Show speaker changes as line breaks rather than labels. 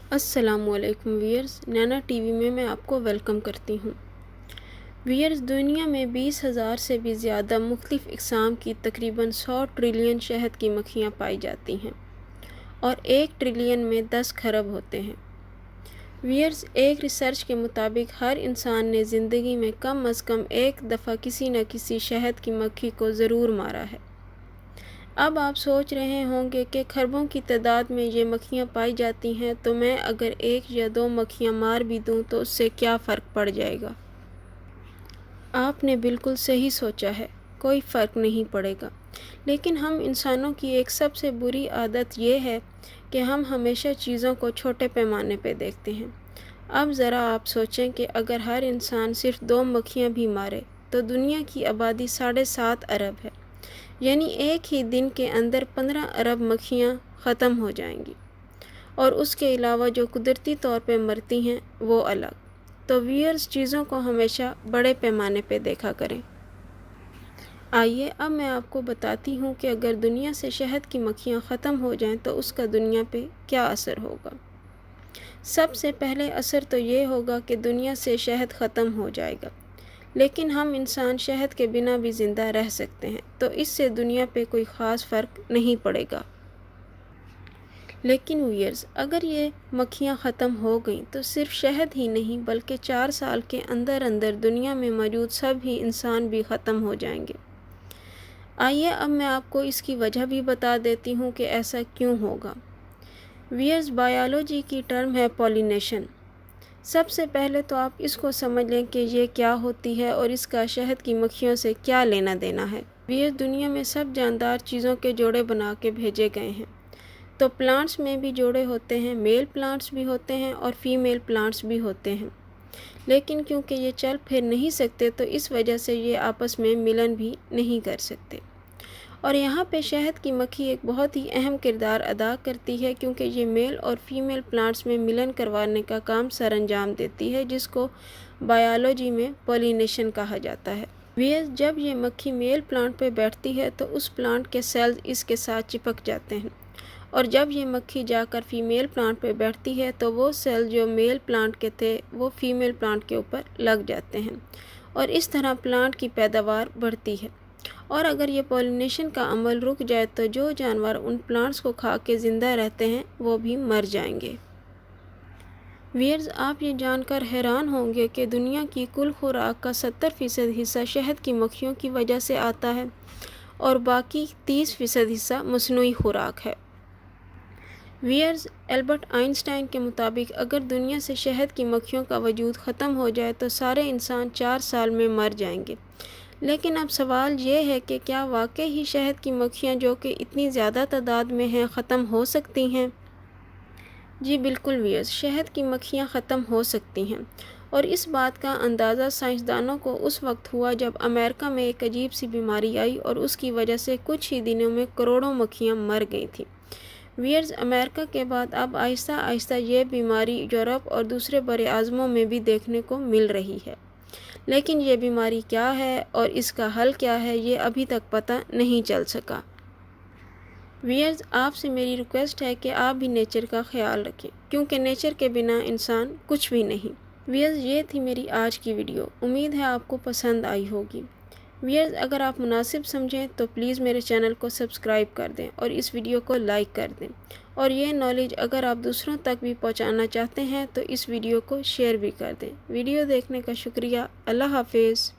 السلام علیکم ویئرز، نینا T V میں آپ کو ویلکم کرتی ہوں۔ ویئرز، دنیا میں 20,000 سے بھی زیادہ مختلف اقسام کی تقریباً 100 ٹریلین شہد کی مکھیاں پائی جاتی ہیں اور 1 ٹریلین میں 10 کھرب ہوتے ہیں۔ ویئرز، ایک ریسرچ کے مطابق ہر انسان نے زندگی میں کم از کم ایک دفعہ کسی نہ کسی شہد کی مکھی کو ضرور مارا ہے۔ اب آپ سوچ رہے ہوں گے کہ کھربوں کی تعداد میں یہ مکھیاں پائی جاتی ہیں تو میں اگر 1 یا 2 مکھیاں مار بھی دوں تو اس سے کیا فرق پڑ جائے گا؟ آپ نے بالکل صحیح سوچا ہے، کوئی فرق نہیں پڑے گا۔ لیکن ہم انسانوں کی ایک سب سے بری عادت یہ ہے کہ ہم ہمیشہ چیزوں کو چھوٹے پیمانے پہ دیکھتے ہیں۔ اب ذرا آپ سوچیں کہ اگر ہر انسان صرف 2 مکھیاں بھی مارے تو دنیا کی آبادی 7.5 ارب ہے، یعنی ایک ہی دن کے اندر 15 ارب مکھیاں ختم ہو جائیں گی، اور اس کے علاوہ جو قدرتی طور پہ مرتی ہیں وہ الگ۔ تو ویئرز، چیزوں کو ہمیشہ بڑے پیمانے پہ دیکھا کریں۔ آئیے اب میں آپ کو بتاتی ہوں کہ اگر دنیا سے شہد کی مکھیاں ختم ہو جائیں تو اس کا دنیا پہ کیا اثر ہوگا۔ سب سے پہلے اثر تو یہ ہوگا کہ دنیا سے شہد ختم ہو جائے گا، لیکن ہم انسان شہد کے بنا بھی زندہ رہ سکتے ہیں، تو اس سے دنیا پہ کوئی خاص فرق نہیں پڑے گا۔ لیکن ویئرز، اگر یہ مکھیاں ختم ہو گئیں تو صرف شہد ہی نہیں بلکہ 4 سال کے اندر اندر دنیا میں موجود سب ہی انسان بھی ختم ہو جائیں گے۔ آئیے اب میں آپ کو اس کی وجہ بھی بتا دیتی ہوں کہ ایسا کیوں ہوگا۔ ویئرز، بائیولوجی کی ٹرم ہے پولینیشن۔ سب سے پہلے تو آپ اس کو سمجھ لیں کہ یہ کیا ہوتی ہے اور اس کا شہد کی مکھیوں سے کیا لینا دینا ہے۔ ویئرز، دنیا میں سب جاندار چیزوں کے جوڑے بنا کے بھیجے گئے ہیں، تو پلانٹس میں بھی جوڑے ہوتے ہیں، میل پلانٹس بھی ہوتے ہیں اور فیمیل پلانٹس بھی ہوتے ہیں، لیکن کیونکہ یہ چل پھر نہیں سکتے تو اس وجہ سے یہ آپس میں ملن بھی نہیں کر سکتے، اور یہاں پہ شہد کی مکھی ایک بہت ہی اہم کردار ادا کرتی ہے کیونکہ یہ میل اور فیمیل پلانٹس میں ملن کروانے کا کام سر انجام دیتی ہے، جس کو بائیولوجی میں پولینیشن کہا جاتا ہے۔ ویئرز، جب یہ مکھی میل پلانٹ پہ بیٹھتی ہے تو اس پلانٹ کے سیلز اس کے ساتھ چپک جاتے ہیں، اور جب یہ مکھی جا کر فیمیل پلانٹ پہ بیٹھتی ہے تو وہ سیل جو میل پلانٹ کے تھے وہ فیمیل پلانٹ کے اوپر لگ جاتے ہیں، اور اس طرح پلانٹ کی پیداوار بڑھتی ہے۔ اور اگر یہ پولینیشن کا عمل رک جائے تو جو جانور ان پلانٹس کو کھا کے زندہ رہتے ہیں وہ بھی مر جائیں گے۔ ویئرز، آپ یہ جان کر حیران ہوں گے کہ دنیا کی کل خوراک کا 70% حصہ شہد کی مکھیوں کی وجہ سے آتا ہے اور باقی 30% حصہ مصنوعی خوراک ہے۔ ویئرز، البرٹ آئنسٹائن کے مطابق اگر دنیا سے شہد کی مکھیوں کا وجود ختم ہو جائے تو سارے انسان 4 سال میں مر جائیں گے۔ لیکن اب سوال یہ ہے کہ کیا واقعی ہی شہد کی مکھیاں جو کہ اتنی زیادہ تعداد میں ہیں ختم ہو سکتی ہیں؟ جی بالکل ویئرز، شہد کی مکھیاں ختم ہو سکتی ہیں، اور اس بات کا اندازہ سائنسدانوں کو اس وقت ہوا جب امریکہ میں ایک عجیب سی بیماری آئی اور اس کی وجہ سے کچھ ہی دنوں میں کروڑوں مکھیاں مر گئی تھیں۔ ویئرز، امریکہ کے بعد اب آہستہ آہستہ یہ بیماری یورپ اور دوسرے براعظموں میں بھی دیکھنے کو مل رہی ہے، لیکن یہ بیماری کیا ہے اور اس کا حل کیا ہے یہ ابھی تک پتہ نہیں چل سکا۔ ویئرز، آپ سے میری ریکویسٹ ہے کہ آپ بھی نیچر کا خیال رکھیں، کیونکہ نیچر کے بنا انسان کچھ بھی نہیں۔ ویئرز، یہ تھی میری آج کی ویڈیو، امید ہے آپ کو پسند آئی ہوگی۔ ویئرز، اگر آپ مناسب سمجھیں تو پلیز میرے چینل کو سبسکرائب کر دیں اور اس ویڈیو کو لائک کر دیں، اور یہ نالج اگر آپ دوسروں تک بھی پہنچانا چاہتے ہیں تو اس ویڈیو کو شیئر بھی کر دیں۔ ویڈیو دیکھنے کا شکریہ۔ اللہ حافظ۔